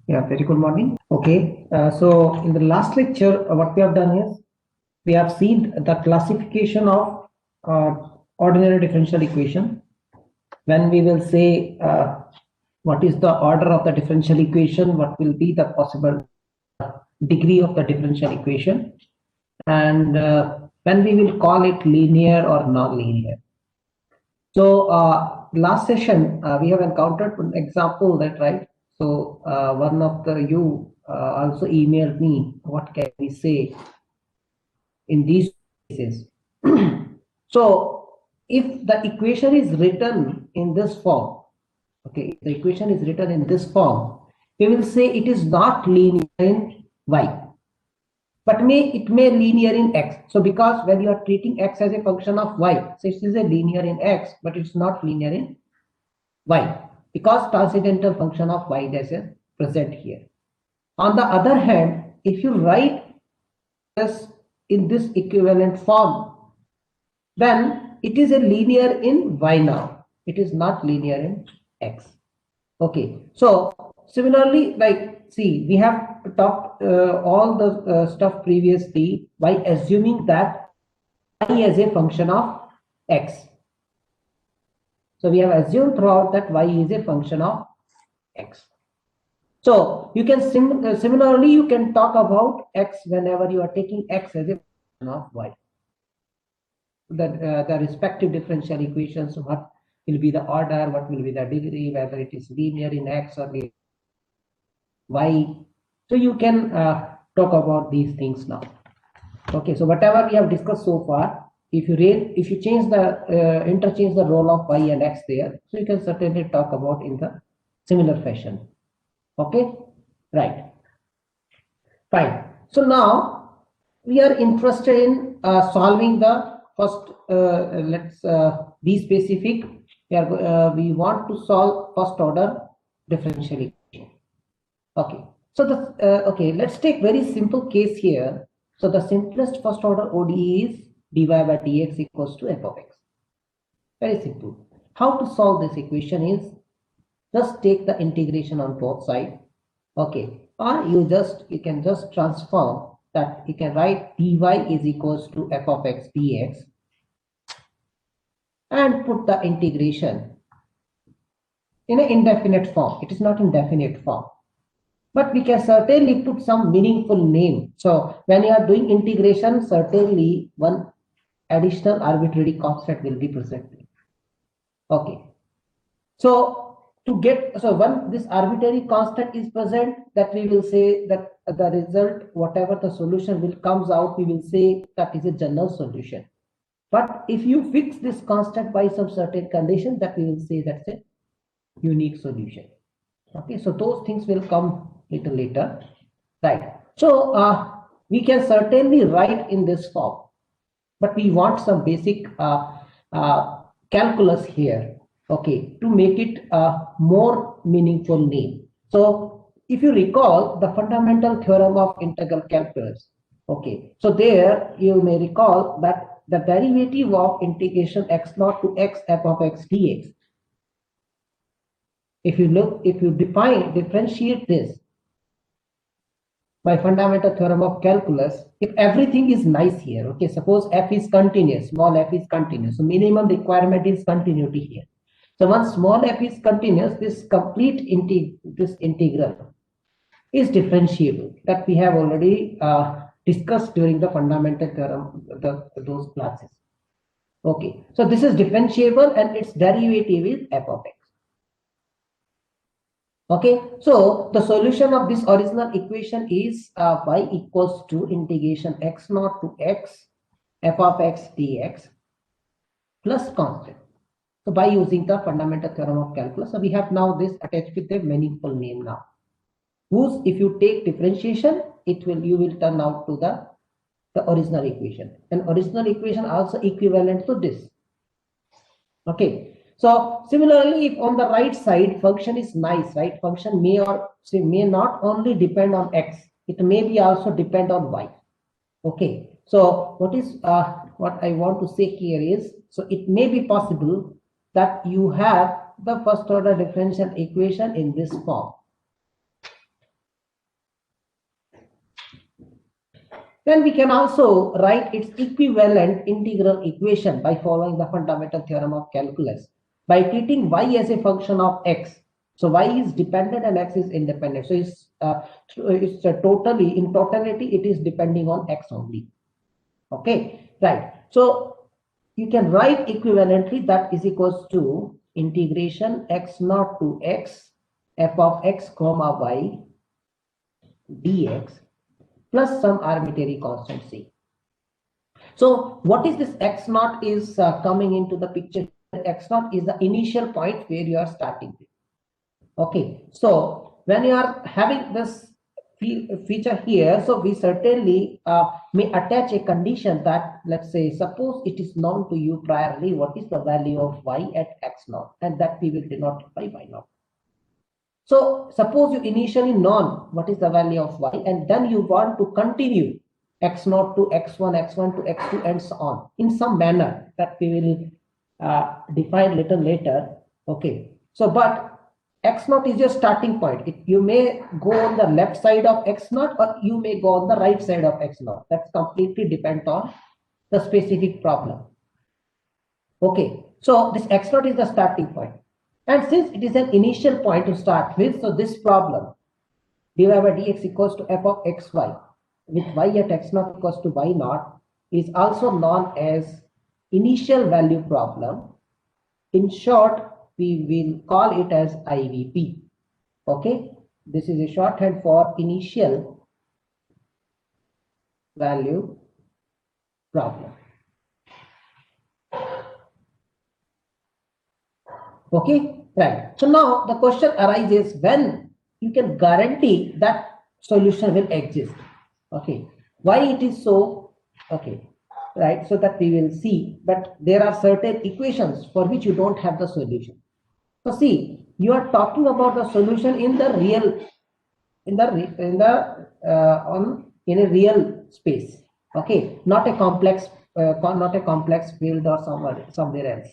Yeah, very good morning. Okay, so in the last lecture, what we have done is we have seen the classification of ordinary differential equation. When we will say what is the order of the differential equation, what will be the possible degree of the differential equation, and when we will call it linear or non-linear. So last session we have encountered an example that, right? So one of the you also emailed me. What can we say in these cases? So if the equation is written in this form, okay, if the equation is written in this form, we will say it is not linear in y, but it may linear in x. So because when you are treating x as a function of y, so it is a linear in x, but it's not linear in y, because transcendental function of y dash is present here. On the other hand, if you write this in this equivalent form, then it is a linear in y now. It is not linear in x. Okay. So similarly, like see, we have talked all the stuff previously by assuming that y is a function of x. So we have assumed throughout that y is a function of x. So you can similarly you can talk about x whenever you are taking x as a function of y. The respective differential equations, what will be the order, what will be the degree, whether it is linear in x or y. So you can talk about these things now. Okay, so whatever we have discussed so far, if you change the interchange the role of y and x there, so you can certainly talk about in the similar fashion. Okay, right, fine. So now we are interested in solving the first. Let's be specific. We want to solve first order differential equation. Okay, so okay, let's take very simple case here. So the simplest first order ODE is dy by dx equals to f of x. Very simple. How to solve this equation is just take the integration on both sides. Okay, or you can just transform that. You can write dy is equals to f of x dx and put the integration in an indefinite form. It is not in definite form, but we can certainly put some meaningful name. So when you are doing integration, certainly one additional arbitrary constant will be present. Okay, so when this arbitrary constant is present, that we will say that the result, whatever the solution will comes out, we will say that is a general solution. But if you fix this constant by some certain condition, that we will say that's a unique solution. Okay, so those things will come little later, right? So we can certainly write in this form, but we want some basic calculus here, okay, to make it a more meaningful name. So if you recall the fundamental theorem of integral calculus, okay, so there you may recall that the derivative of integration x naught to x f of x dx, if you differentiate this by fundamental theorem of calculus, if everything is nice here, okay, suppose f is continuous, small f is continuous, so minimum requirement is continuity here. So once small f is continuous, this complete this integral is differentiable, that we have already discussed during the fundamental theorem, those classes. Okay, so this is differentiable and its derivative is f of x. Okay, so the solution of this original equation is y equals to integration x naught to x f of x dx plus constant. So by using the fundamental theorem of calculus, so we have now this attached with a meaningful name now, whose if you take differentiation, you will turn out to the original equation, and original equation also equivalent to this. Okay. So similarly, if on the right side function is nice, right? Function may not only depend on x, it may be also depend on y. Okay. So what I want to say here is, so it may be possible that you have the first order differential equation in this form. Then we can also write its equivalent integral equation by following the fundamental theorem of calculus by treating y as a function of x. So y is dependent and x is independent. So it's totally, in totality, it is depending on x only. Okay, right. So you can write equivalently that is equals to integration x naught to x f of x comma y dx plus some arbitrary constant c. So what is this x naught is coming into the picture? X naught is the initial point where you are starting with. Okay, so when you are having this feature here, so we certainly may attach a condition that, let's say, suppose it is known to you priorly what is the value of y at x naught, and that we will denote by y naught. So suppose you initially known what is the value of y, and then you want to continue x naught to x1, x1 to x2, and so on in some manner that we will define little later. Okay, so but x naught is your starting point. You may go on the left side of x naught, or you may go on the right side of x naught. That's completely depend on the specific problem. Okay, so this x naught is the starting point. And since it is an initial point to start with, so this problem dy by dx equals to f of xy with y at x naught equals to y naught is also known as initial value problem. In short, we will call it as IVP. Okay, this is a shorthand for initial value problem. Okay, right. So now the question arises when you can guarantee that solution will exist. Okay, why it is so? Okay, right. So that we will see, but there are certain equations for which you don't have the solution. So see, you are talking about the solution in the real, in a real space. Okay, not a complex, field or somewhere else.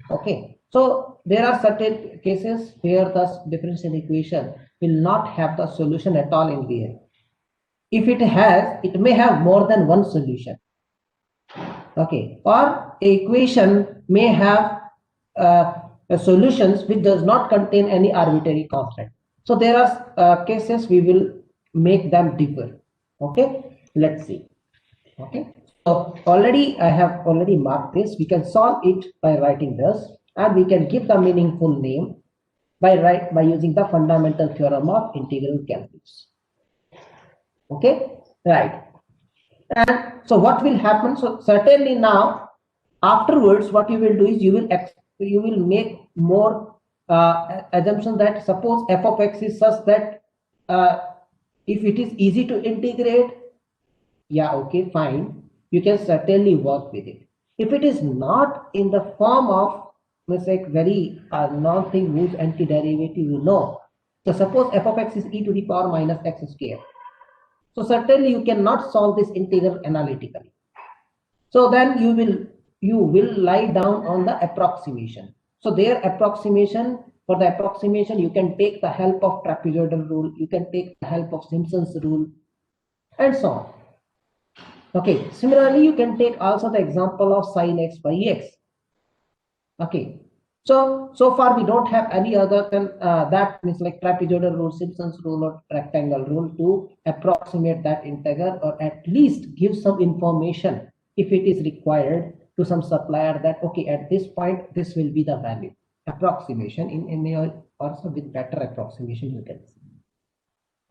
Okay, so there are certain cases where the differential equation will not have the solution at all in real. If it has, it may have more than one solution. Okay, or a equation may have solutions which does not contain any arbitrary constant. So there are cases we will make them differ. Okay, let's see. Okay, so I have already marked this. We can solve it by writing this, and we can give the meaningful name by using the fundamental theorem of integral calculus. Okay, right. And so what will happen? So certainly now afterwards, what you will do is you will make more assumption that suppose f of x is such that if it is easy to integrate, yeah, okay, fine, you can certainly work with it. If it is not in the form of, let's say, very non-thing whose antiderivative you know. So suppose f of x is e to the power minus x square. So certainly you cannot solve this integral analytically. So then you will lie down on the approximation. So their approximation, for the approximation, you can take the help of trapezoidal rule, you can take the help of Simpson's rule, and so on. Okay, similarly, you can take also the example of sin x by x. Okay, so far we don't have any other than that means like trapezoidal rule, Simpson's rule, or rectangle rule to approximate that integral, or at least give some information if it is required to some supplier that okay, at this point this will be the value. Approximation in your also with better approximation you can see.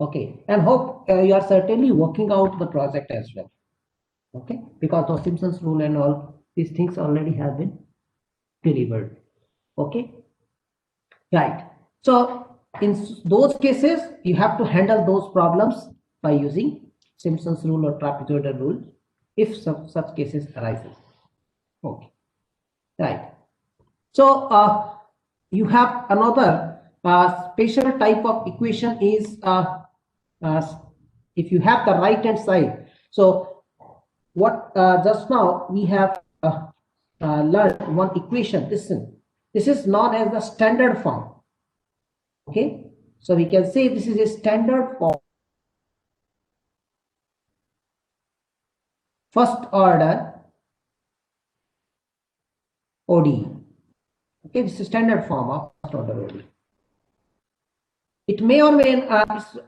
Okay, and hope you are certainly working out the project as well. Okay, because of Simpson's rule and all these things already have been delivered. Okay, right. So in those cases, you have to handle those problems by using Simpson's rule or trapezoidal rule if such cases arises. Okay, right. So you have another special type of equation is if you have the right hand side. So what just now we have learned one equation. This is known as the standard form. Okay, so we can say this is a standard form first order ODE. Okay, this is standard form of first order ODE. It may or may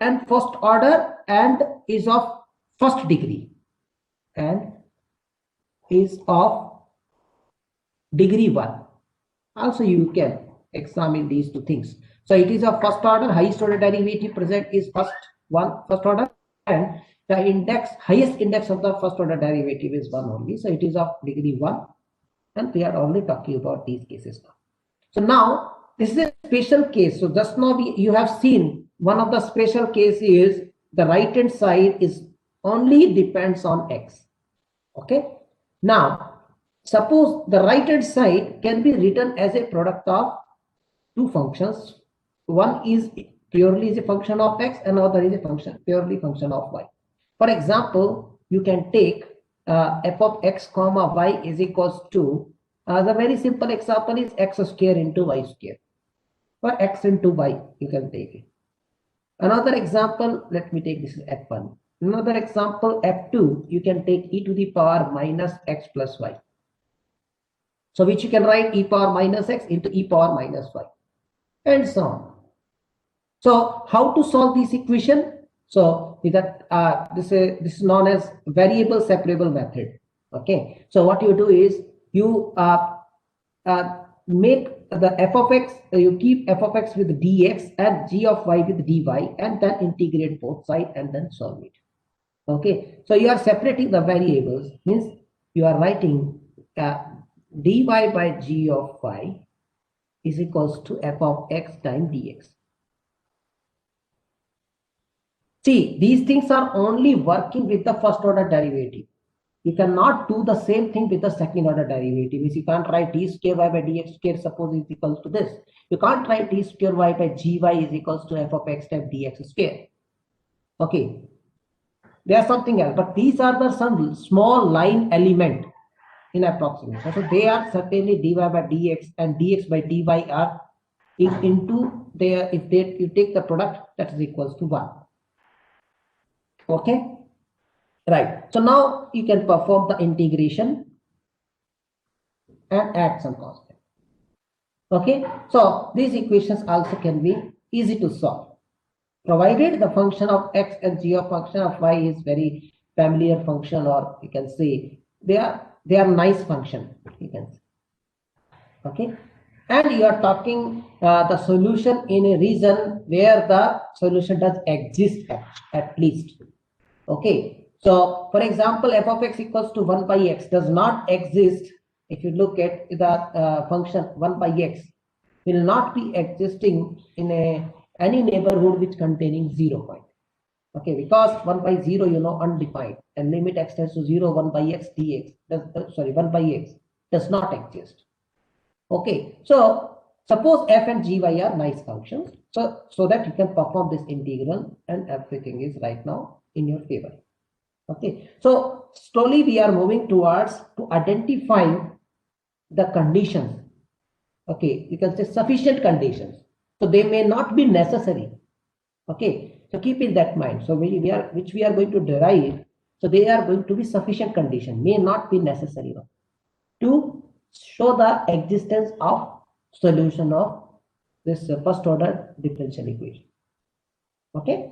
and first order and is of first degree and is of degree 1. Also, you can examine these two things. So it is of first order, highest order derivative present is first order, and the highest index of the first order derivative is 1 only. So it is of degree 1, and we are only talking about these cases now. So now this is a special case. So just now you have seen one of the special cases is the right hand side is only depends on x. Okay. Now suppose the right hand side can be written as a product of two functions. One is purely is a function of x, and another is a purely function of y. For example, you can take f of x comma y is equals to the very simple example is x square into y square, or x into y, you can take it. Another example, let me take this as f1. Another example, f2, you can take e to the power minus x plus y. So which you can write e power minus x into e power minus y, and so on. So how to solve this equation? So that this is known as variable separable method. Okay. So what you do is you make the f of x, you keep f of x with dx and g of y with dy, and then integrate both sides and then solve it. Okay. So you are separating the variables, means you are writing dy by g of y is equals to f of x times dx. See, these things are only working with the first order derivative. You cannot do the same thing with the second order derivative. Means you can't write d square y by dx square suppose is equals to this. You can't write d square y by gy is equals to f of x times dx square. Okay. There's something else, but these are the some small line element in approximation. So they are certainly dy by dx and dx by dy are into there. If you take the product, that is equals to 1. Okay. Right. So now you can perform the integration and add some constant. Okay. So these equations also can be easy to solve, provided the function of x and g of function of y is very familiar function, or you can say they are nice function, you can say. Okay. And you are talking the solution in a region where the solution does exist at least. Okay. So for example, f of x equals to 1 by x does not exist. If you look at the function 1 by x will not be existing in any neighborhood which containing 0 point. Okay, because 1 by 0, undefined, and limit x tends to 0, 1 by x dx, 1 by x does not exist. Okay, so suppose f and gy are nice functions, so that you can perform this integral and everything is right now in your favor. Okay, so slowly we are moving towards to identify the conditions. Okay, you can say sufficient conditions. So they may not be necessary. Okay, so keep in that mind. So which we are going to derive. So they are going to be sufficient condition, may not be necessary to show the existence of solution of this first order differential equation. Okay,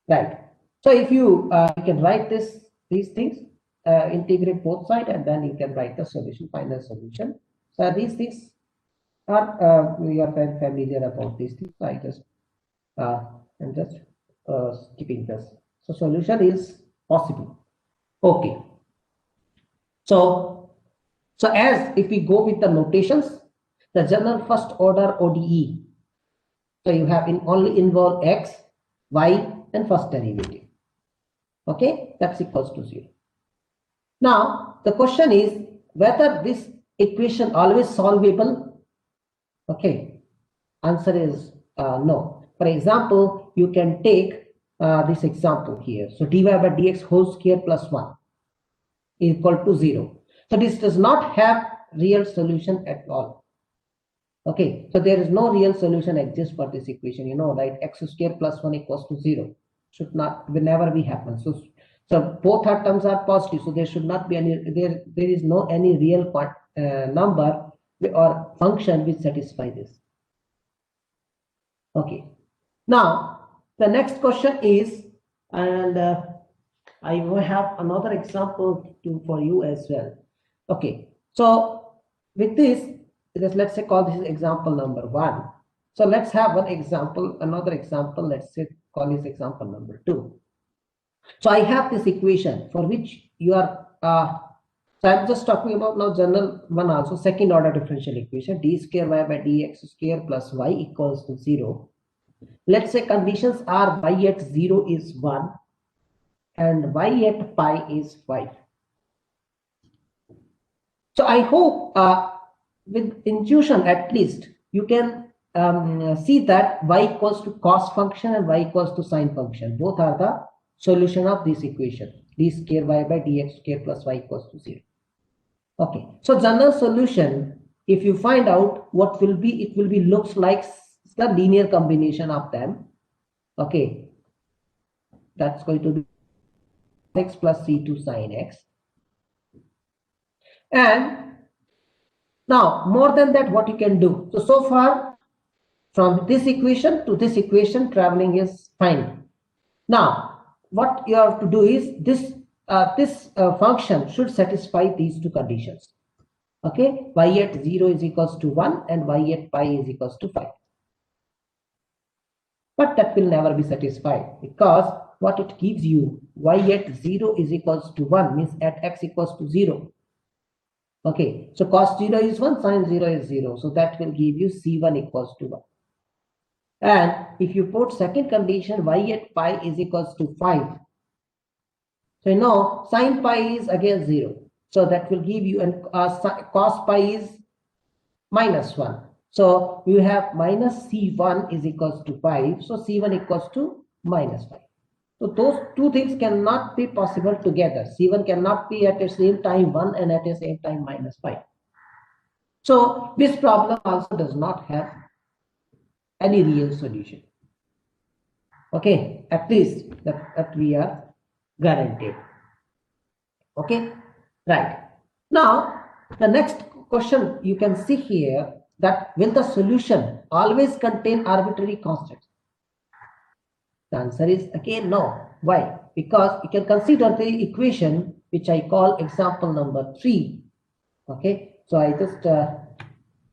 right. So if you can write these things, integrate both sides, and then you can write the solution, final solution. So these things are we are very familiar about these things. So I just I'm just skipping this. So solution is possible. Okay. So as if we go with the notations, the general first order ODE. So you have only involve x, y, and first derivative. Okay, that's equals to 0. Now the question is whether this equation always solvable. Okay, answer is no. For example, you can take this example here. So dy by dx whole square plus 1 is equal to 0. So this does not have real solution at all. Okay, so there is no real solution exists for this equation. Right? X square plus 1 equals to 0 will never be happen. So both our terms are positive, so there should not be any, there is no any real number or function which satisfy this. Okay. Now the next question is, and I will have another example for you as well. Okay. So with this, let's say call this example number 1. So let's have one example, another example. Let's say call this example number 2. So I have this equation for which you are, so I'm just talking about now general one also, second order differential equation, d square y by dx square plus y equals to 0. Let's say conditions are y at 0 is 1 and y at pi is 5. So I hope with intuition at least you can see that y equals to cos function and y equals to sine function. Both are the solution of this equation, d square y by dx square plus y equals to 0. Okay, so general solution, if you find out what will be, it will be looks like the linear combination of them. Okay, that's going to be x plus c2 sine x. And now more than that, what you can do, so far from this equation to this equation traveling is fine. Now what you have to do is this function should satisfy these two conditions. Okay, y at 0 is equals to 1 and y at pi is equals to 5. But that will never be satisfied, because what it gives you, y at 0 is equals to 1 means at x equals to 0. Okay, so cos 0 is 1, sin 0 is 0. So that will give you c1 equals to 1. And if you put second condition, y at pi is equals to 5. So now sin pi is again 0. So that will give you, and cos pi is minus 1. So you have minus c1 is equals to 5. So c1 equals to minus 5. So those two things cannot be possible together. C1 cannot be at the same time 1 and at the same time minus 5. So this problem also does not have any real solution. Okay, at least that we are guaranteed. Okay, right. Now the next question you can see here, that will the solution always contain arbitrary constants? The answer is again no. Why? Because you can consider the equation which I call example number 3. Okay, so I just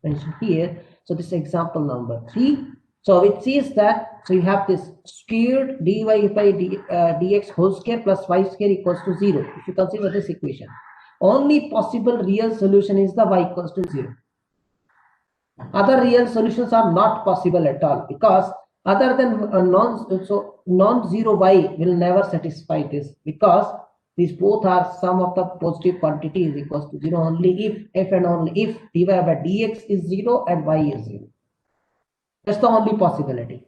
mentioned here. So this example number 3. So it says that, so you have this squared dy by dx whole square plus y square equals to 0. If you consider this equation, only possible real solution is the y equals to 0. Other real solutions are not possible at all, because other than non-zero y will never satisfy this, because these both are sum of the positive quantity is equals to 0 only if and only if dy by dx is 0 and y is 0. That's the only possibility.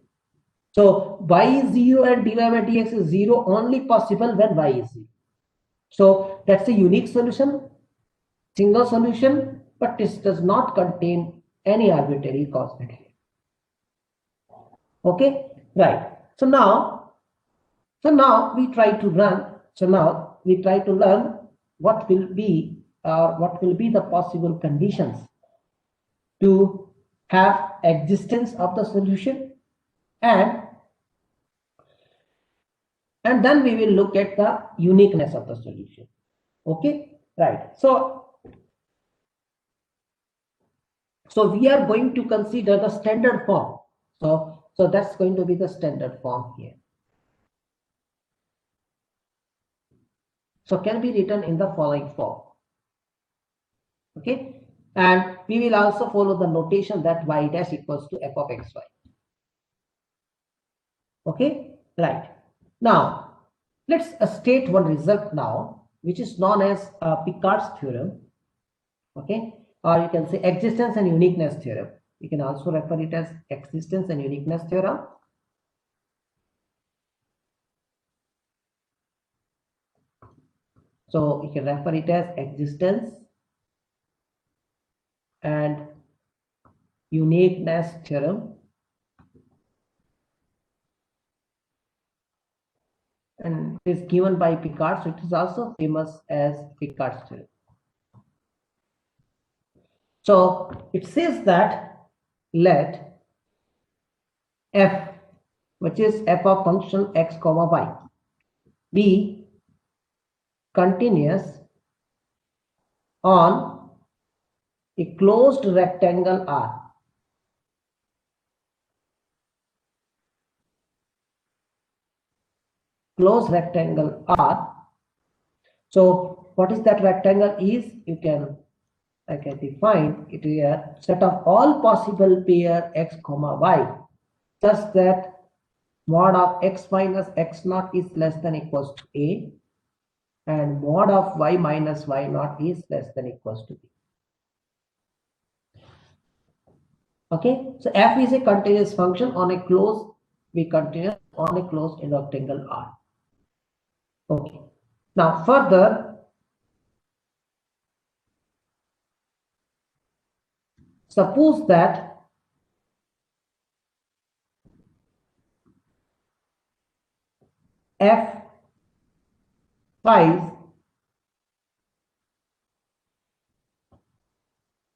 So y is 0 and dy by dx is 0 only possible when y is 0. So that's a unique solution, single solution, but this does not contain any arbitrary constant here. Okay, right. So now we try to run. So now we try to learn what will be the possible conditions to have existence of the solution, and then we will look at the uniqueness of the solution. Okay, right. So we are going to consider the standard form. So that's going to be the standard form here. So can be written in the following form. Okay, and we will also follow the notation that y dash equals to f of xy. Okay, right. Now let's state one result now, which is known as Picard's theorem. Okay, or you can say existence and uniqueness theorem. You can also refer it as existence and uniqueness theorem. So you can refer it as existence and uniqueness theorem. and it is given by Picard, so it is also famous as Picard's theorem. So it says that let f, which is f of function x comma y, be continuous on a closed rectangle R. Closed rectangle R. So what is that rectangle is? You can, I can define it here, set of all possible pair x comma y such that mod of x minus x naught is less than equals to a and mod of y minus y naught is less than equals to b. Okay, so f is a continuous function on a closed, be continuous on a closed rectangle R. Okay, now further, suppose that f5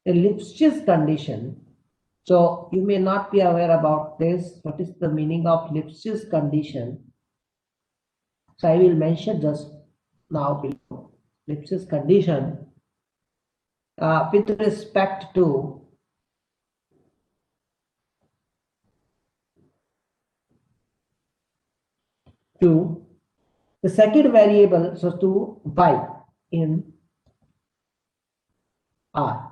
a Lipschitz condition. So you may not be aware about this. What is the meaning of Lipschitz condition? So I will mention just now below. Lipschitz condition with respect to the second variable, so to y in R.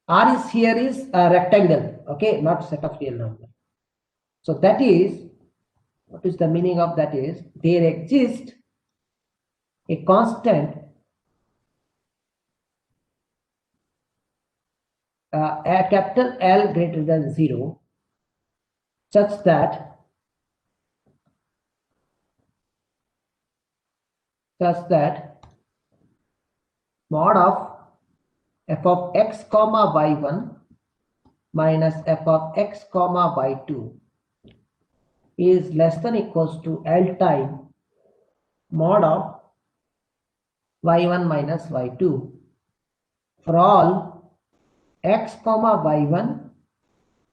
R is here is a rectangle, okay, not set of real number. So that is, what is the meaning of that is, there exists a constant a capital L greater than 0 such that mod of f of x comma y1 minus f of x comma y2 is less than equals to L time mod of y1 minus y2 for all x comma y1,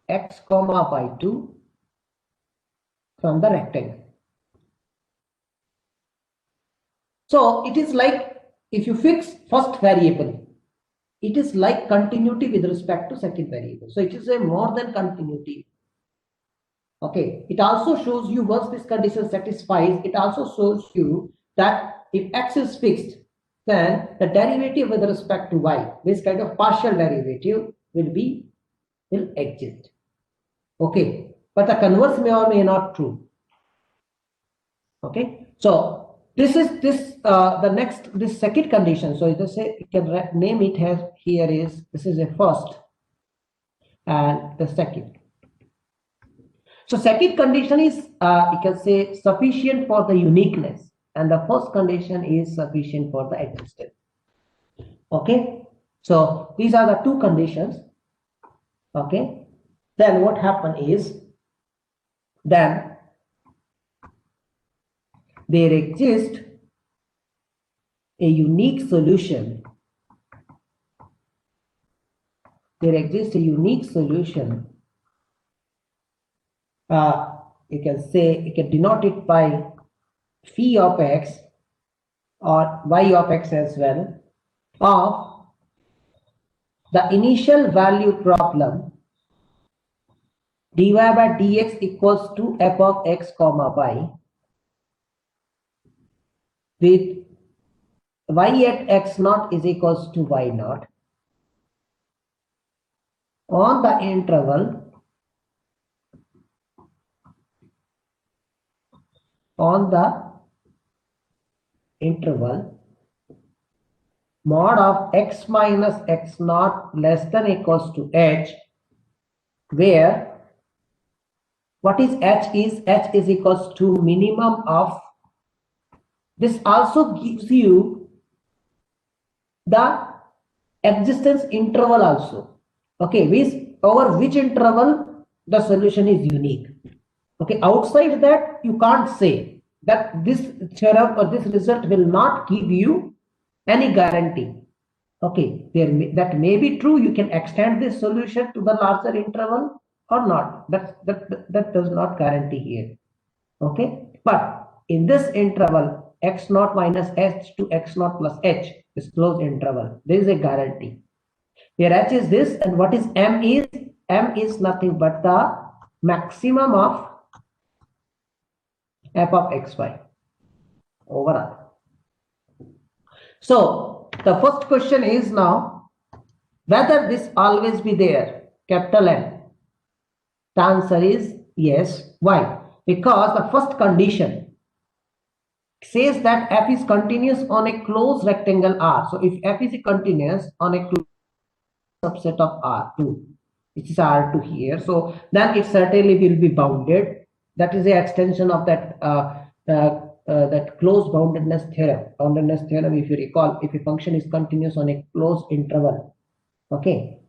x comma y2 from the rectangle. So it is like if you fix first variable, it is like continuity with respect to second variable. So it is a more than continuity. Okay, it also shows you once this condition satisfies, it also shows you that if x is fixed, then the derivative with respect to y, this kind of partial derivative will exist. Okay, but the converse may or may not true. Okay, so this is this second condition. So just say you can name it as here is this is a first and the second. So second condition is you can say sufficient for the uniqueness, and the first condition is sufficient for the existence. Okay, so these are the two conditions. Okay, then what happened is then there exists a unique solution. There exists a unique solution. You can say, you can denote it by phi of x or y of x as well, of the initial value problem dy by dx equals to f of x comma y with y at x naught is equals to y naught on the interval mod of x minus x naught less than equals to h, where what is h is equals to minimum of, this also gives you the existence interval also. Okay, over which interval the solution is unique. Okay, outside that you can't say. that this theorem or this result will not give you any guarantee. Okay, that may be true. You can extend this solution to the larger interval or not. That does not guarantee here. Okay, but in this interval x naught minus h to x naught plus h, this closed interval, there is a guarantee. Here h is this, and what is m is? M is nothing but the maximum of f of xy overall. So the first question is now whether this always be there, capital N. The answer is yes. Why? Because the first condition says that f is continuous on a closed rectangle R. So if f is continuous on a closed subset of R2, which is R2 here, so then it certainly will be bounded. That is the extension of that that closed boundedness theorem. Boundedness theorem, if you recall, if a function is continuous on a closed interval, okay,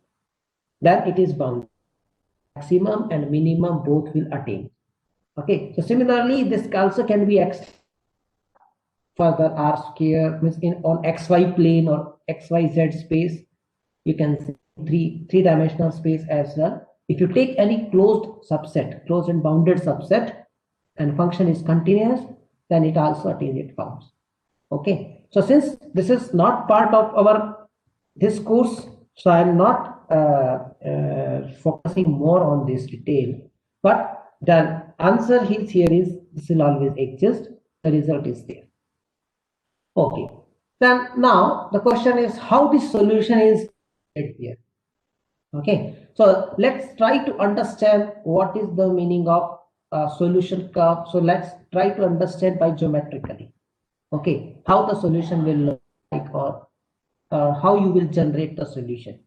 then it is bounded. Maximum and minimum both will attain. Okay, so similarly, this also can be extended further R square, means in on xy plane or xyz space. You can see three-dimensional space as well. If you take any closed subset, closed and bounded subset, and function is continuous, then it also attains its bounds. Okay, so since this is not part of our this course, so I'm not focusing more on this detail, but the answer here is this will always exist. The result is there. Okay, then now the question is how this solution is here. Okay, so let's try to understand what is the meaning of solution curve. So let's try to understand by geometrically. Okay, how the solution will look like, or how you will generate the solution.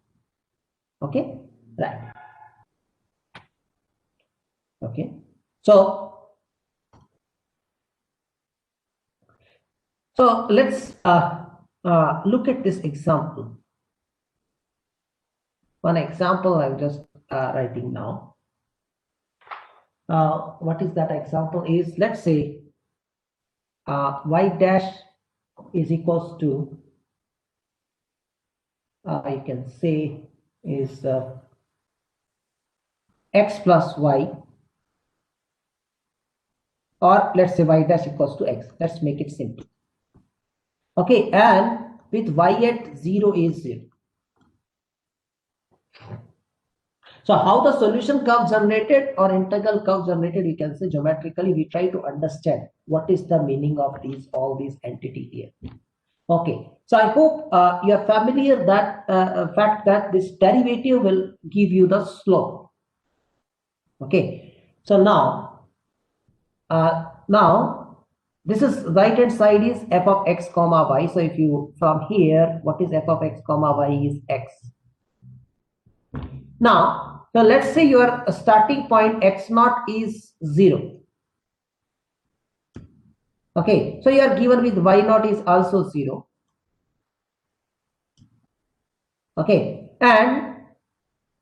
Okay, right. Okay, so let's look at this example. One example I'm just writing now. What is that example is, let's say y dash is equals to, you can say is x plus y, or let's say y dash equals to x. Let's make it simple. Okay, and with y at 0 is 0. So how the solution curve generated or integral curve generated, you can say geometrically, we try to understand what is the meaning of all these entity here. Okay, so I hope you are familiar that fact that this derivative will give you the slope. Okay, so now this is right hand side is f of x comma y. So if you from here, what is f of x comma y is x. Now, so let's say your starting point x naught is 0. Okay, so you are given with y naught is also 0. Okay, and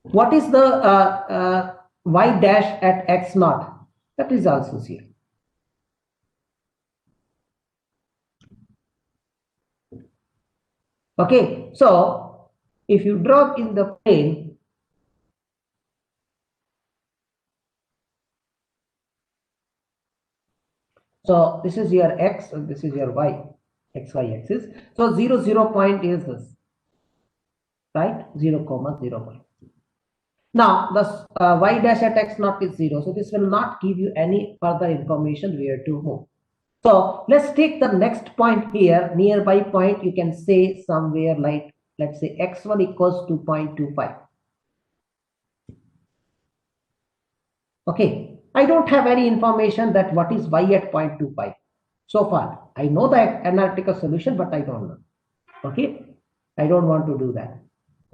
what is the y dash at x naught? That is also 0. Okay, so if you draw in the plane, so this is your x and this is your y, xy axis. So 0, 0 point is this, right? 0, 0 point. Now the y dash at x naught is 0. So this will not give you any further information where to move. So let's take the next point here, nearby point. You can say somewhere like, let's say x1 equals to 0.25. Okay, I don't have any information that what is y at 0.25. So far, I know the analytical solution, but I don't know. Okay, I don't want to do that.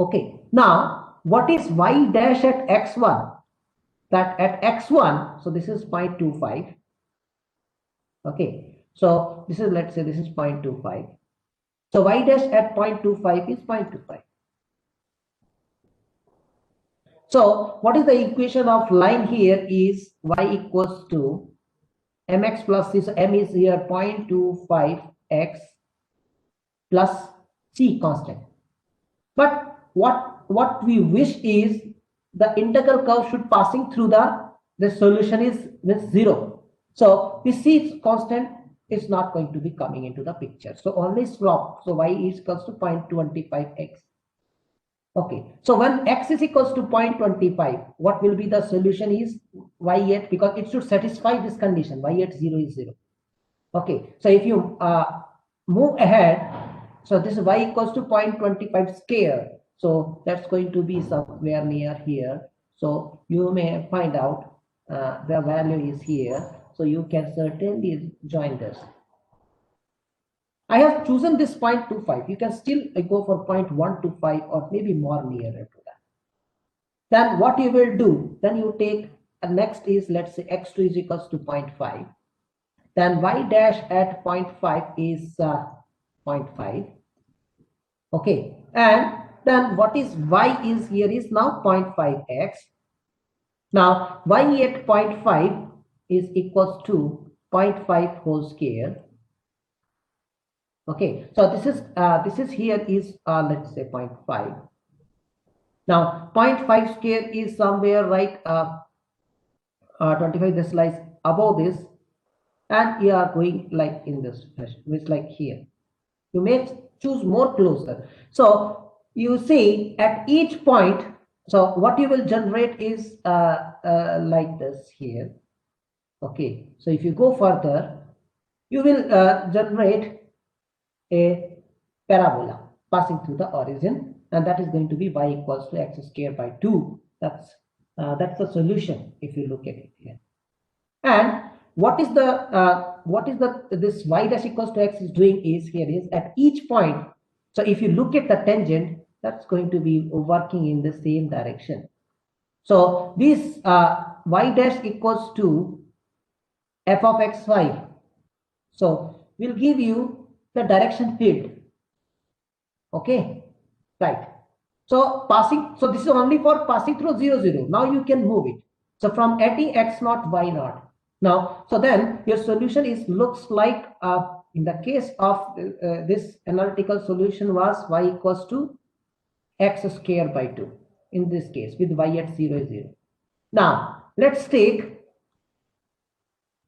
Okay, now what is y dash at x1? That at x1, so this is 0.25. Okay, so this is, let's say this is 0.25. So y dash at 0.25 is 0.25. So what is the equation of line here is y equals to mx plus c, so m is here 0.25x plus c constant. But what we wish is the integral curve should passing through the solution is with 0. So we see constant is not going to be coming into the picture. So only slope. So y is equals to 0.25x. Okay, so when x is equals to 0.25, what will be the solution is y at, because it should satisfy this condition, y at 0 is 0. Okay, so if you move ahead, so this y equals to 0.25 square, so that's going to be somewhere near here. So you may find out the value is here, so you can certainly join this. I have chosen this 0.25. You can still go for 0.125 or maybe more nearer to that. Then what you will do, then you take next is, let's say x2 is equals to 0.5. Then y dash at 0.5 is 0.5. Okay, and then what is y is here is now 0.5x. Now y at 0.5 is equals to 0.5 whole square. Okay, so this is here is let's say 0.5. Now 0.5 square is somewhere right 25 this lies above this, and you are going like in this fashion, it's like here. You may choose more closer. So you see at each point, so what you will generate is like this here. Okay, so if you go further, you will generate a parabola passing through the origin, and that is going to be y equals to x squared by 2. That's the solution if you look at it here. And what is this y dash equals to x is doing is here is at each point. So if you look at the tangent, that's going to be working in the same direction. So this y dash equals to f of xy. So will give you the direction field. Okay, right. So passing, so this is only for passing through 0, 0. Now you can move it. So from adding x naught, y naught. Now, so then your solution is looks like in the case of this analytical solution was y equals to x squared by 2 in this case with y at 0 is 0. Now let's take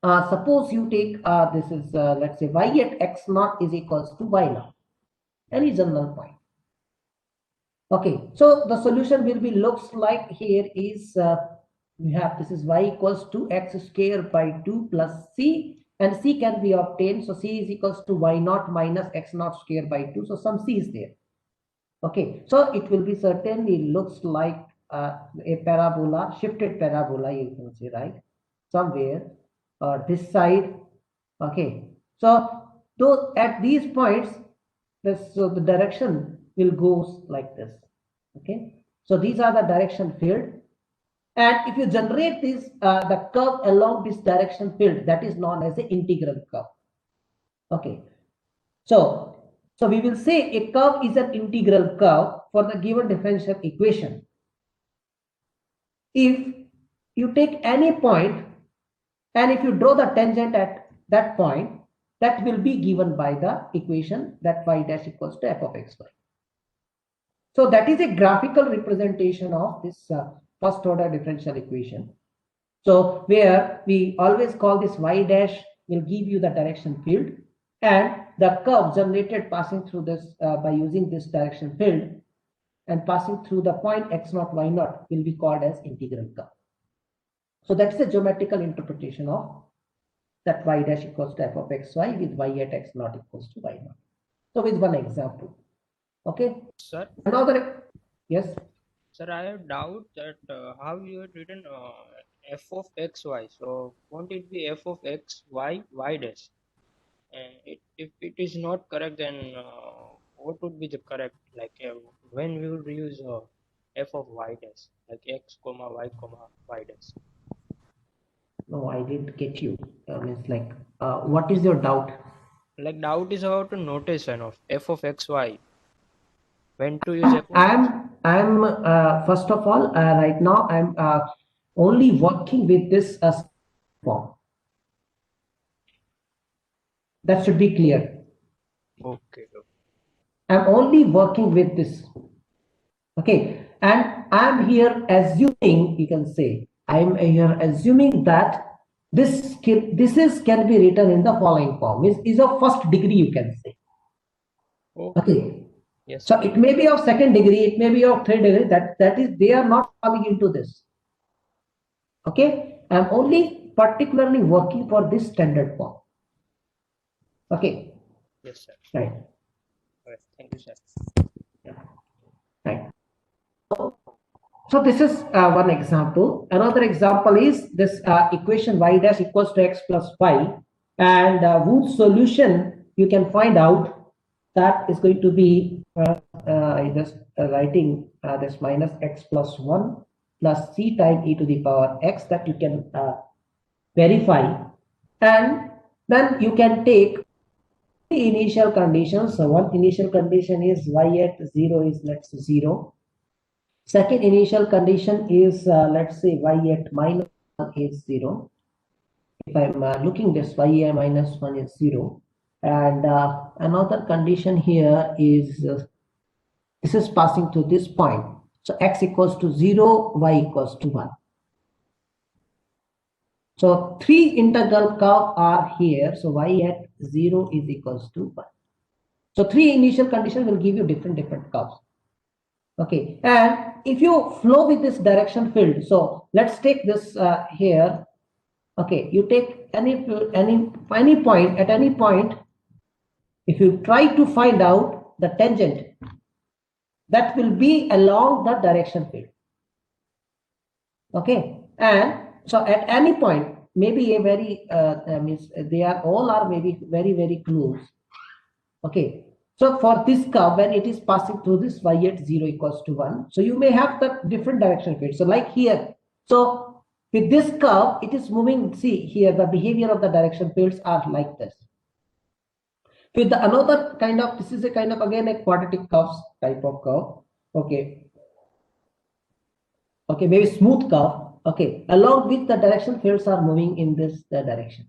suppose you take this is let's say y at x naught is equals to y naught, any general point. Okay, so the solution will be looks like here is we have this is y equals to x squared by 2 plus c, and c can be obtained. So c is equals to y naught minus x naught squared by 2. So some c is there. Okay, so it will be certainly looks like a parabola, shifted parabola, you can say, right, somewhere this side. Okay, so those at these points, so the direction will go like this. Okay, so these are the direction field, and if you generate this the curve along this direction field, that is known as the integral curve. Okay, so we will say a curve is an integral curve for the given differential equation. If you take any point and if you draw the tangent at that point, that will be given by the equation that y dash equals to f of xy. So that is a graphical representation of this first order differential equation. So where we always call this y dash will give you the direction field, and the curve generated passing through this by using this direction field and passing through the point x naught y naught will be called as integral curve. So that's the geometrical interpretation of that y dash equals to f of xy with y at x naught equals to y naught. So with one example. Okay. Sir. Another, yes. Sir, I have doubt that how you had written f of xy. So won't it be f of xy y dash? And if it is not correct, then what would be the correct, like when we would use f of y dash, like x comma y dash? No, I didn't get you. It's like, what is your doubt? Like doubt is about the notation of f of xy. When to use f of I'm first of all, right now I'm only working with this form. That should be clear. Okay. I'm only working with this. Okay, and I'm here assuming, you can say, I'm here assuming that this can be written in the following form. Is of first degree, you can say. Okay. Yes. So it may be of second degree, it may be of third degree. That is, they are not coming into this. Okay, I'm only particularly working for this standard form. Okay. Yes, sir. Right. All right. Thank you, sir. Right. So this is one example. Another example is this equation y dash equals to x plus y, and whose solution you can find out that is going to be just writing this minus x plus 1 plus c times e to the power x, that you can verify, and then you can take the initial conditions. So one initial condition is y at 0 is, let's say, 0. Second initial condition is, let's say, y at minus 1 is 0. If I'm looking this, y at minus 1 is 0. And another condition here is, this is passing to this point. So x equals to 0, y equals to 1. So three integral curves are here. So y at 0 is equals to 1. So three initial conditions will give you different curves. Okay, and if you flow with this direction field, so let's take this here. Okay, you take any point, at any point, if you try to find out the tangent, that will be along the direction field. Okay, and so at any point, maybe a very means they are all are maybe very close. Okay, so for this curve, when it is passing through this y at 0 equals to 1, so you may have the different direction field. So like here, so with this curve, it is moving. See here, the behavior of the direction fields are like this. With the another kind of, this is a kind of again a quadratic curves type of curve. Okay. Okay, maybe smooth curve. Okay, along with the direction fields are moving in this direction.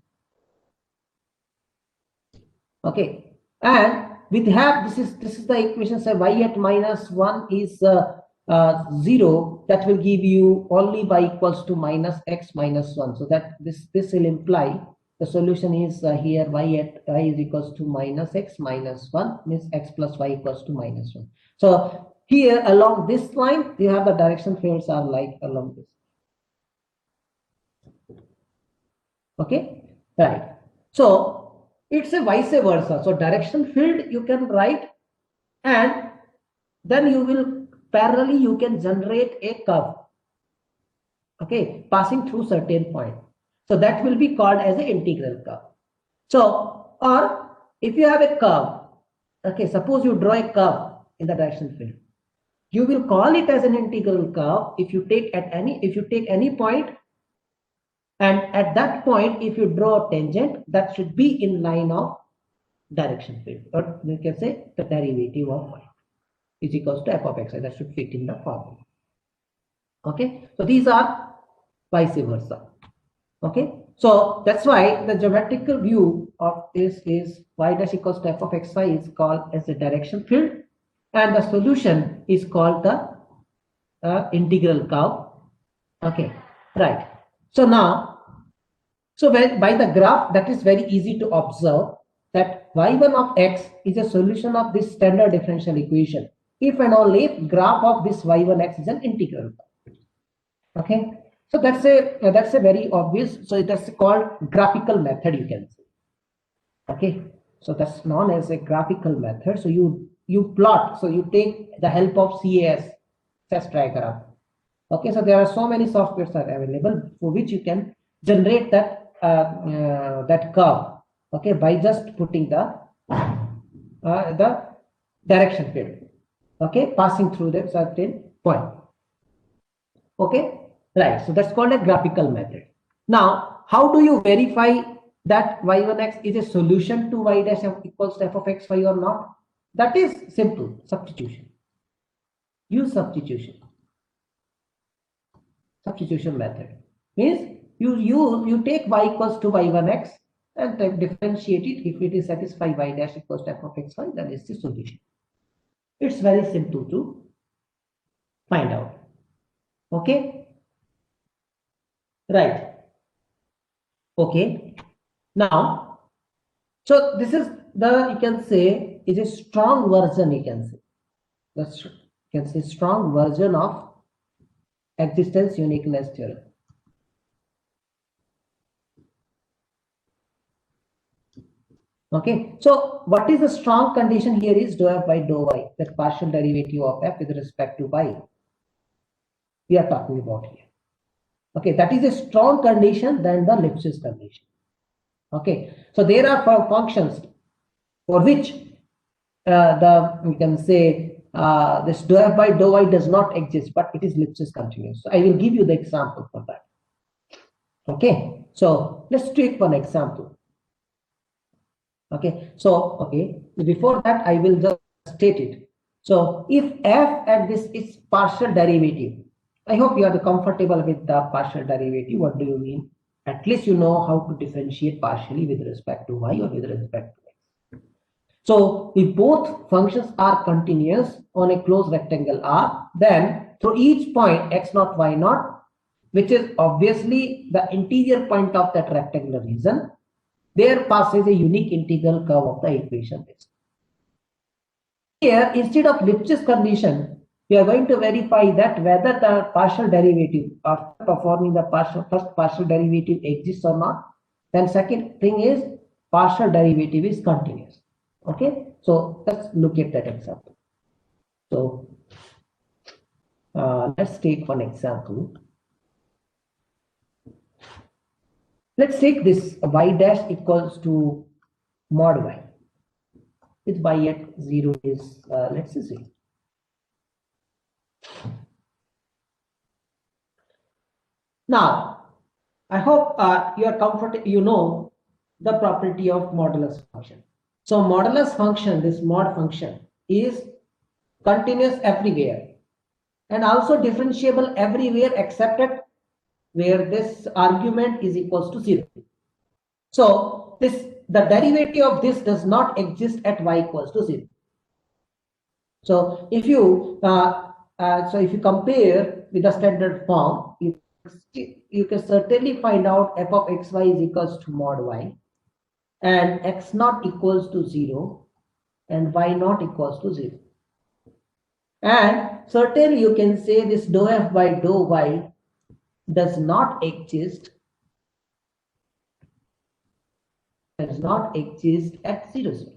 Okay, and we have this is the equation. Say y at minus 1 is 0. That will give you only y equals to minus x minus 1. So that this will imply the solution is here y at y is equals to minus x minus 1, means x plus y equals to minus 1. So here along this line, you have the direction fields are like along this. Okay, right. So it's a vice versa. So direction field you can write, and then you will parallelly you can generate a curve. Okay, passing through certain point. So that will be called as an integral curve. So, or if you have a curve, okay, suppose you draw a curve in the direction field, you will call it as an integral curve if you take any point, and at that point, if you draw a tangent, that should be in line of direction field, or we can say the derivative of y is equals to f of x. That should fit in the formula. Okay, so these are vice versa. Okay, so that's why the geometrical view of this is y dash equals to f of xy is called as the direction field, and the solution is called the integral curve. Okay, right. So now, so by the graph, that is very easy to observe that y1 of x is a solution of this standard differential equation if and only if graph of this y1x is an integral curve. Okay, so that's a very obvious. So that's called graphical method, you can say. Okay, so that's known as a graphical method. So you plot. So you take the help of CAS diagram. Okay, so there are so many softwares are available for which you can generate that that curve. Okay, by just putting the direction field. Okay, passing through the certain point. Okay, right. So that's called a graphical method. Now, how do you verify that y1x is a solution to y dash equals to f of xy or not? That is simple. Substitution. Use substitution. Substitution method means you take y equals to y1x, and then differentiate it. If it is satisfied y dash equals to f of xy, then it's the solution. It's very simple to find out. Okay, right. Okay, now, so this is the, you can say, is a strong version, you can say. That's, you can say, strong version of existence uniqueness theorem. Okay, so what is the strong condition here is dou f by dou y, that partial derivative of f with respect to y we are talking about here. Okay, that is a strong condition than the Lipschitz condition. Okay, so there are functions for which we can say this dou f by dou y does not exist, but it is Lipschitz continuous. So I will give you the example for that. Okay, so let's take one example. Okay, so before that I will just state it. So if f at this is partial derivative, I hope you are comfortable with the partial derivative. What do you mean? At least you know how to differentiate partially with respect to y or with respect to x. So if both functions are continuous on a closed rectangle R, then through each point x0, y0, which is obviously the interior point of that rectangular region, there passes a unique integral curve of the equation. Here, instead of Lipschitz condition, we are going to verify that whether the partial derivative, after performing the first partial derivative, exists or not. Then second thing is partial derivative is continuous. Okay, so let's look at that example. So let's take one example. Let's take this y dash equals to mod y. With y at 0 is let's see 0. Now, I hope you are comfortable. You know the property of modulus function. So modulus function, this mod function, is continuous everywhere and also differentiable everywhere except at where this argument is equals to 0. So the derivative of this does not exist at y equals to 0. So if you compare with the standard form, you can certainly find out f of xy is equals to mod y, and x0 equals to 0, and y0 equals to 0. And certainly you can say this dou f by dou y does not exist at 0, 0,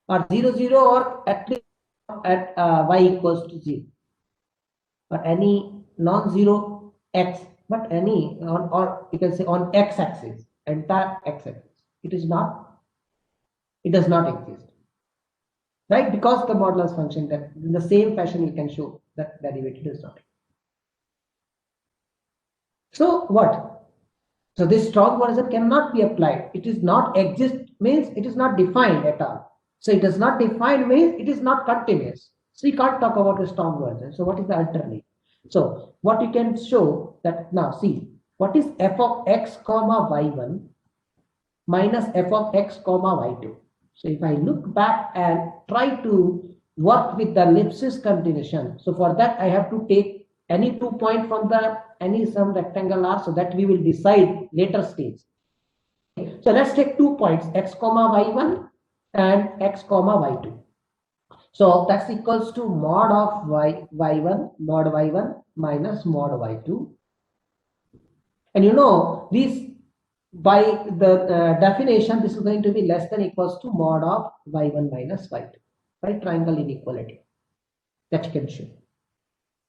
or 0, 0, or at least at y equals to 0, or any non-zero x, but any or you can say on x-axis, entire x-axis. It does not exist, right? Because the modulus function, that in the same fashion you can show that derivative does not exist. So what? So this strong version cannot be applied. It is not exist means it is not defined at all. So it does not define means it is not continuous. So you can't talk about a strong version. So what is the alternative? So what you can show that now see what is f of x comma y1 minus f of x comma y2. So if I look back and try to work with the Lipschitz continuation, so for that I have to take any 2 point from some rectangle R, so that we will decide later stage. So let's take 2 points, x comma y1 and x comma y2. So that's equals to mod of y1 minus mod y2. And you know this, by the definition, this is going to be less than equals to mod of y1 minus y2 by triangle inequality that you can show.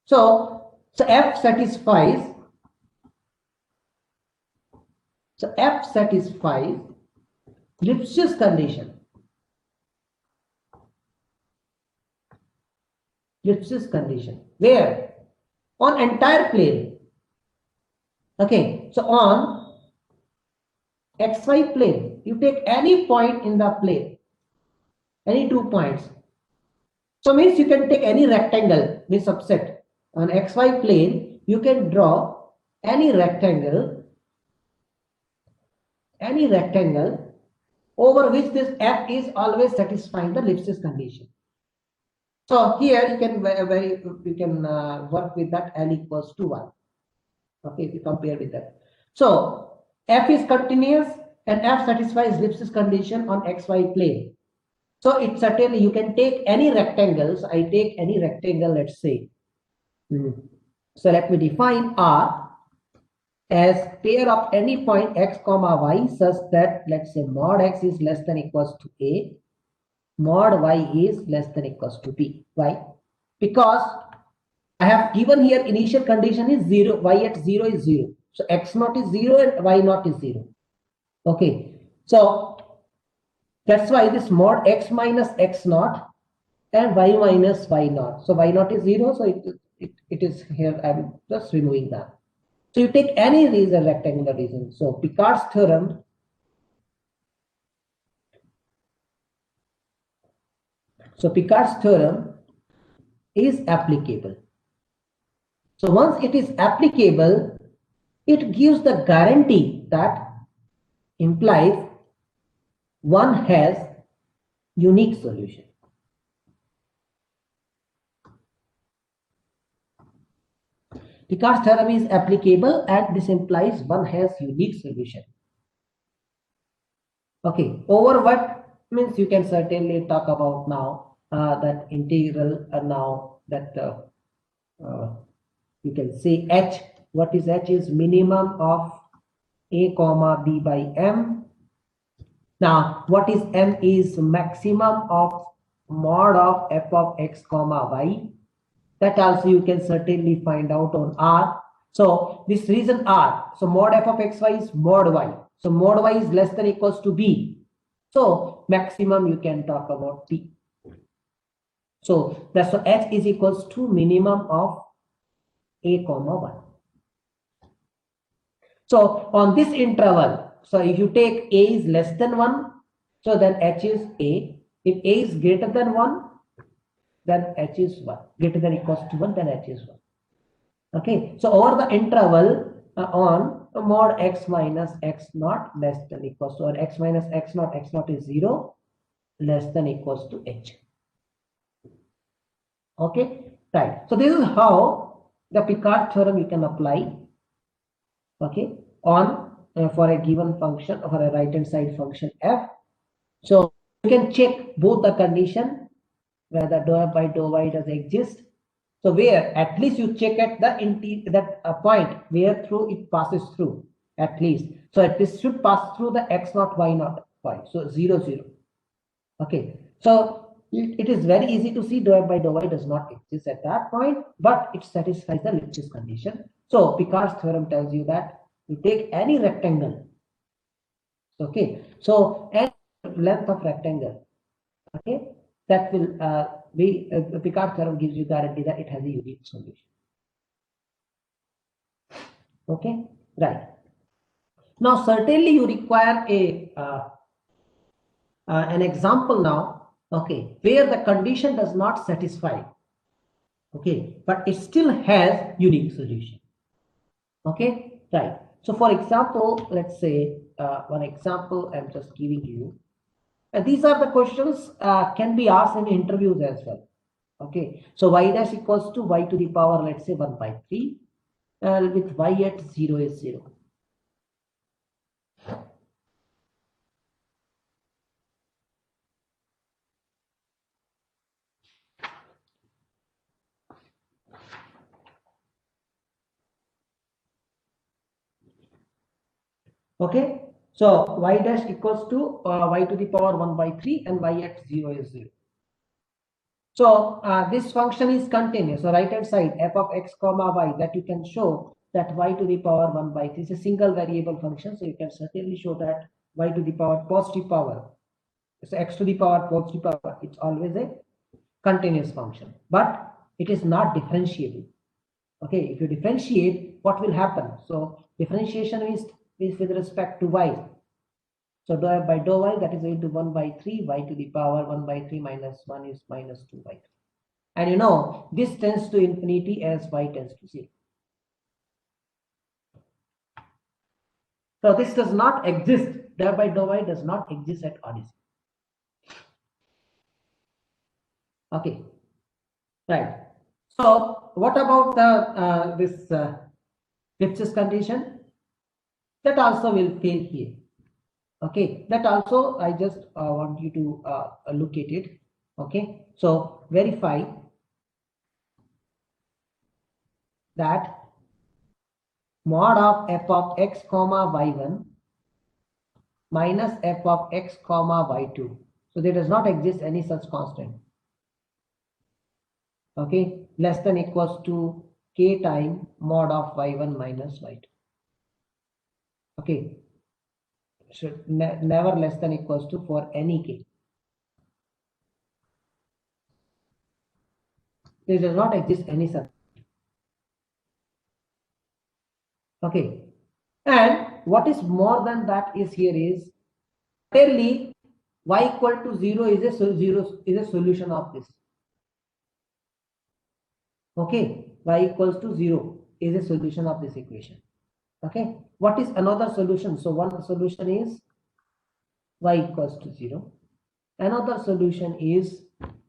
So f satisfies. So f satisfies Lipschitz condition. Lipschitz condition where on entire plane. Okay, so on xy plane, you take any point in the plane, any 2 points. So means you can take any rectangle, means subset. On xy plane, you can draw any rectangle any rectangle over which this f is always satisfying the Lipschitz condition. So here you can work with that L equals to 1. Okay, if you compare with that. So f is continuous and f satisfies Lipschitz condition on xy plane. So it certainly you can take any rectangles. I take any rectangle, let's say. So let me define R as pair of any point x comma y such that, let's say, mod x is less than equals to A, mod y is less than equals to B. Why? Because I have given here initial condition is 0, y at 0 is 0. So x naught is 0 and y naught is 0. Okay. So that's why this mod x minus x naught and y minus y naught. So y naught is 0. So it is here. I'm just removing that. So you take any reason, rectangular reason. So Picard's theorem is applicable. So once it is applicable, it gives the guarantee that implies one has unique solution. Picard's theorem is applicable and this implies one has unique solution. Okay, over what means you can certainly talk about now that integral now that you can say h. What is h? Is minimum of a comma b by m. Now what is m? Is maximum of mod of f of x comma y. That also you can certainly find out on R. So this reason R. So mod f of xy is mod y. So mod y is less than equals to b. So maximum you can talk about b. So that's so h is equals to minimum of a comma 1. So on this interval, so if you take a is less than 1, so then h is a. If a is greater than 1, then h is 1. Greater than equals to 1, then h is 1. Okay, so over the interval on mod x minus x naught less than equals to, or x minus x naught is 0 less than equals to h. Okay, right. So this is how the Picard theorem you can apply. Okay, on for a given function, for a right hand side function f. So you can check both the condition whether dou f by dou y does exist. So where at least you check at the point where through it passes through at least. So this should pass through the x naught y naught point. So 0 0. Okay. So it is very easy to see dou f by dou y does not exist at that point, but it satisfies the Lipschitz condition. So Picard's theorem tells you that you take any rectangle. Okay. So any length of rectangle. Okay. That will be Picard theorem gives you guarantee that it has a unique solution. Okay, right. Now certainly you require a an example now. Okay, where the condition does not satisfy. Okay, but it still has unique solution. Okay, right. So for example, let's say one example I'm just giving you. These are the questions can be asked in interviews as well. Okay, so y dash equals to y to the power, let's say 1 by 3 with y at 0 is 0. Okay, so y dash equals to y to the power 1 by 3 and y at 0 is 0. So this function is continuous. So right hand side f of x comma y, that you can show that y to the power 1 by 3 is a single variable function. So you can certainly show that y to the power positive power. So x to the power positive power, it's always a continuous function, but it is not differentiable. Okay, if you differentiate, what will happen? So differentiation is with respect to y. So dou f by dou y, that is equal to 1 by 3, y to the power 1 by 3 minus 1 is minus 2 by 3. And you know, this tends to infinity as y tends to 0. So this does not exist dou by dou y does not exist at origin. Okay, right. So what about the this Lipschitz condition? That also will fail here. Okay, that also I just want you to look at it. Okay, so verify that mod of f of x comma y1 minus f of x comma y2. So there does not exist any such constant. Okay, less than equals to k time mod of y1 minus y2. Okay, should never less than equals to for any k. There does not exist any such. Okay, and what is more than that is here is certainly y equal to 0 is a solution of this. Okay, y equals to 0 is a solution of this equation. Okay, what is another solution? So one solution is y equals to 0. Another solution is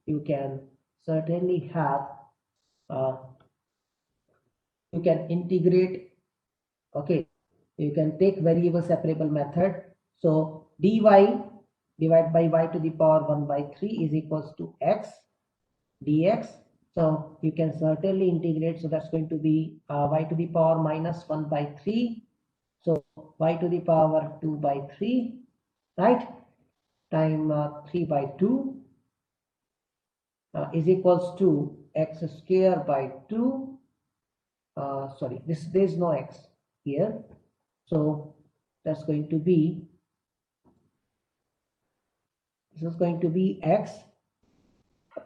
you can certainly have you can integrate. Okay, you can take variable separable method. So dy divided by y to the power 1 by 3 is equals to x dx. So you can certainly integrate. So that's going to be y to the power minus 1 by 3. So y to the power 2 by 3, right? Time 3 by 2 is equals to x square by 2. Sorry, there is no x here. So that's going to be, this is going to be x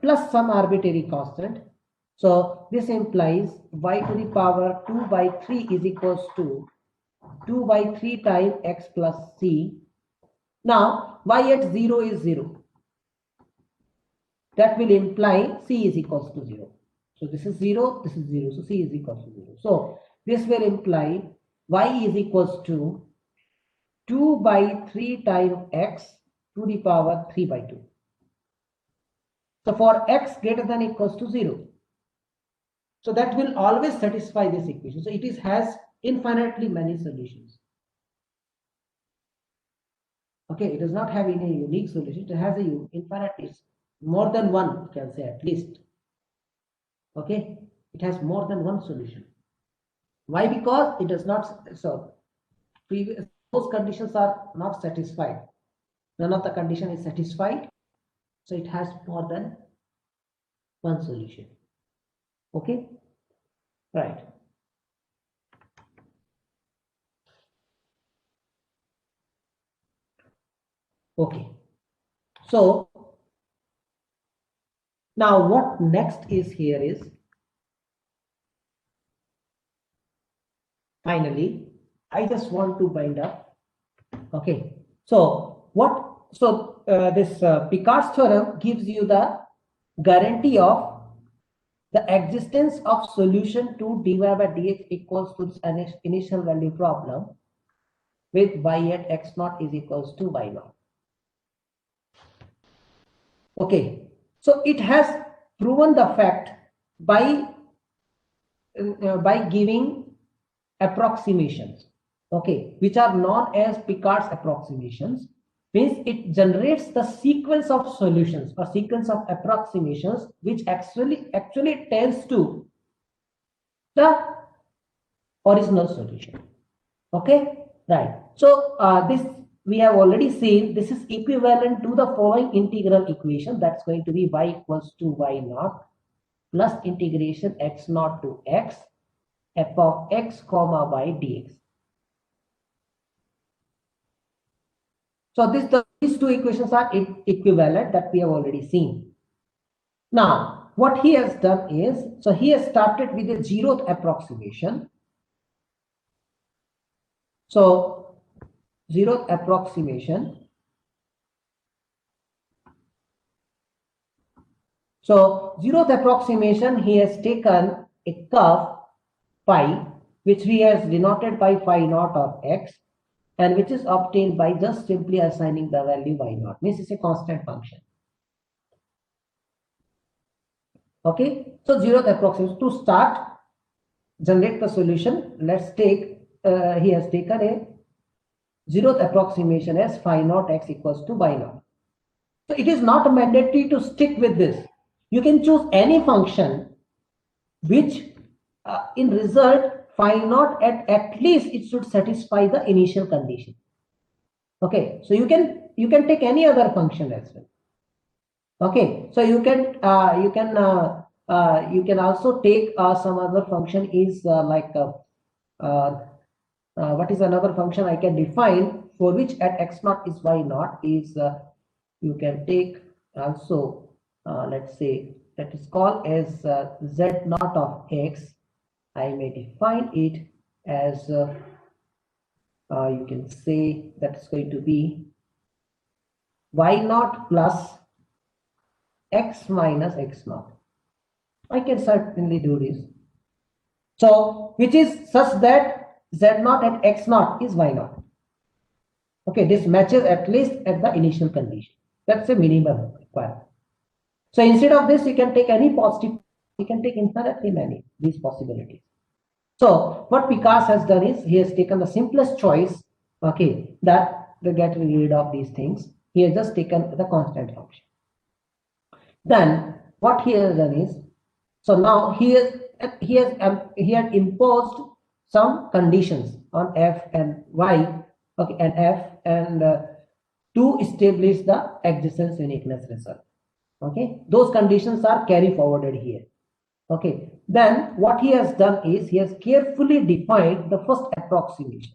plus some arbitrary constant. So this implies y to the power 2 by 3 is equals to 2 by 3 times x plus c. Now y at 0 is 0. That will imply c is equals to 0. So this is 0, this is 0. So c is equals to 0. So this will imply y is equals to 2 by 3 times x to the power 3 by 2. So for x greater than equals to 0. So that will always satisfy this equation. So it has infinitely many solutions. Okay, it does not have any unique solution. It has a infinite, more than one, you can say at least. Okay, it has more than one solution. Why? Because it does not, so previous, those conditions are not satisfied. None of the condition is satisfied. So it has more than one solution. Okay, right. Okay, so now what next is here is, finally, I just want to bind up. Okay, so what, so this Picard's theorem gives you the guarantee of the existence of solution to dy by dx equals to this initial value problem with y at x naught is equals to y naught. Okay, so it has proven the fact by giving approximations, okay, which are known as Picard's approximations. Means it generates the sequence of solutions or sequence of approximations which actually tends to the original solution. Okay, right. So this we have already seen, this is equivalent to the following integral equation. That's going to be y equals to y naught plus integration x naught to x f of x comma y dx. So these two equations are equivalent, that we have already seen. Now what he has done is, so he has started with a zeroth approximation. So zeroth approximation. So zeroth approximation, he has taken a curve phi, which he has denoted by phi naught of x, and which is obtained by just simply assigning the value y0. Means it's a constant function. Okay, so zeroth approximation. To start, generate the solution. Let's take, he has taken a zeroth approximation as phi naught x equals to y0. So it is not mandatory to stick with this. You can choose any function which in result phi naught at least it should satisfy the initial condition. Okay, so you can take any other function as well. Okay, so you can also take some other function is what is another function I can define for which at x naught is y naught is you can take also let's say that is called as z naught of x. I may define it as you can say that's going to be y naught plus x minus x naught. I can certainly do this. So which is such that z naught at x naught is y naught. Okay, this matches at least at the initial condition. That's a minimum requirement. So instead of this, you can take any positive, you can take infinitely many these possibilities. So what Picasso has done is he has taken the simplest choice, okay, that to get rid of these things. He has just taken the constant function. Then what he has done is, so now he had imposed some conditions on f and y, okay, and f and to establish the existence uniqueness result. Okay, those conditions are carry forwarded here. Okay, then what he has done is he has carefully defined the first approximation.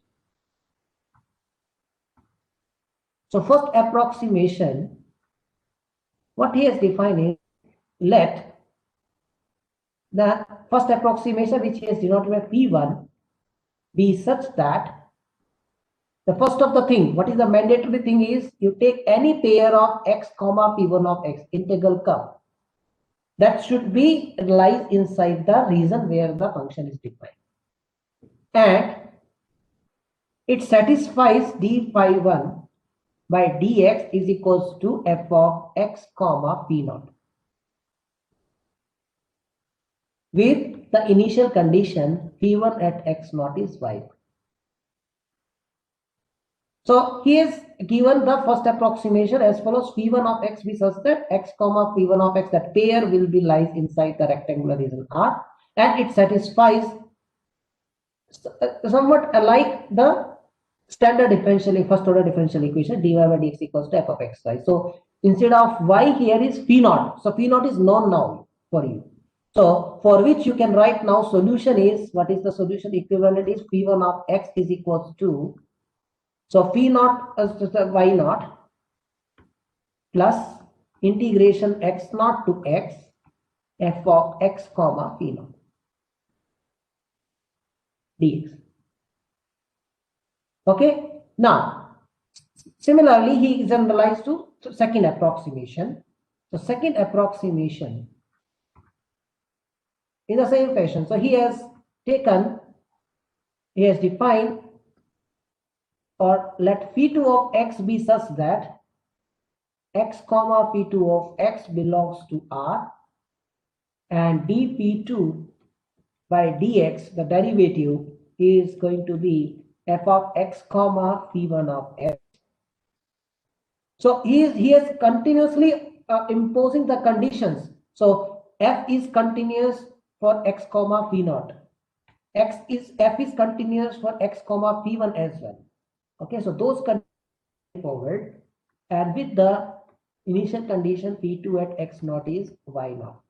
So first approximation, what he has defined is let the first approximation which he has denoted by P1 be such that the first of the thing, what is the mandatory thing is you take any pair of x comma P1 of x integral curve that should be lies inside the region where the function is defined, and it satisfies d phi 1 by dx is equals to f of x comma p naught with the initial condition p1 at x naught is y. So he has given the first approximation as follows: p1 of x be such that x comma p1 of x, that pair will be lies inside the rectangular region R, and it satisfies somewhat like the standard differential, first order differential equation dy by dx equals to f of x y. So instead of y here is p naught. So p naught is known now for you. So for which you can write now solution is, what is the solution equivalent is p1 of x is equals to, so p naught y naught plus integration x naught to x f of x comma p naught dx. Okay, now similarly he generalized to second approximation. So second approximation in the same fashion. So he has defined, or let phi2 of x be such that x comma phi2 of x belongs to R, and dp2 by dx, the derivative is going to be f of x comma p1 of x. So he is continuously imposing the conditions. So f is continuous for x comma p naught. F is continuous for x comma p1 as well. Okay, so those conditions forward, and with the initial condition p2 at x naught is y naught.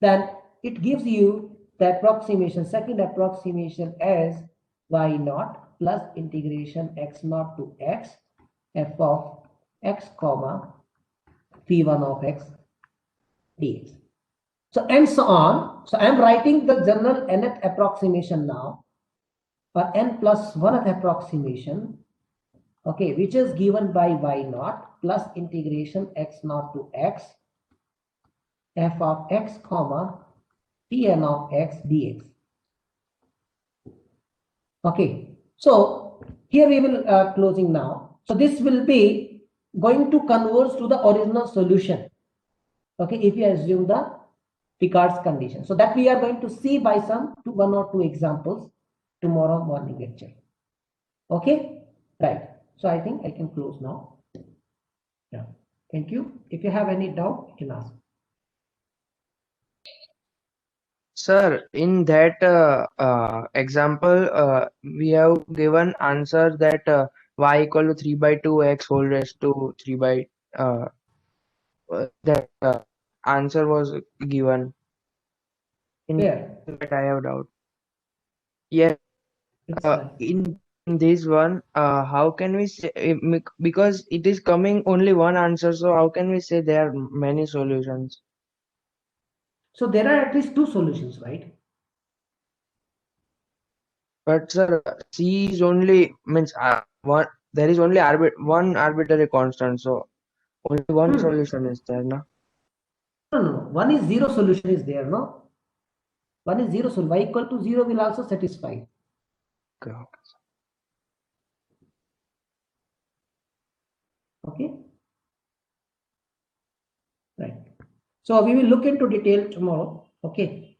Then it gives you the approximation, second approximation as y naught plus integration x naught to x f of x comma p1 of x dx. So and so on. So I am writing the general nth approximation now, or n plus 1th approximation, okay, which is given by y naught plus integration x naught to x f of x comma Pn of x dx. Okay, so here we will closing now. So this will be going to converge to the original solution. Okay, if you assume the Picard's condition. So that we are going to see by some one or two examples tomorrow morning lecture. Okay, right. So I think I can close now. Yeah, thank you. If you have any doubt, you can ask. Sir, in that example, we have given answer that y equal to 3 by 2 x whole raised to 3 by that answer was given. In Where? that I have doubt. Yes, It's right. in this one, how can we say because it is coming only one answer, so how can we say there are many solutions? So there are at least two solutions, right? But sir, C is only means one. There is only one arbitrary constant, so only one solution is there, no? No, no, no. One is zero solution is there, no? One is zero, so y equal to 0 will also satisfy. Okay. Okay. Right. So we will look into detail tomorrow. Okay.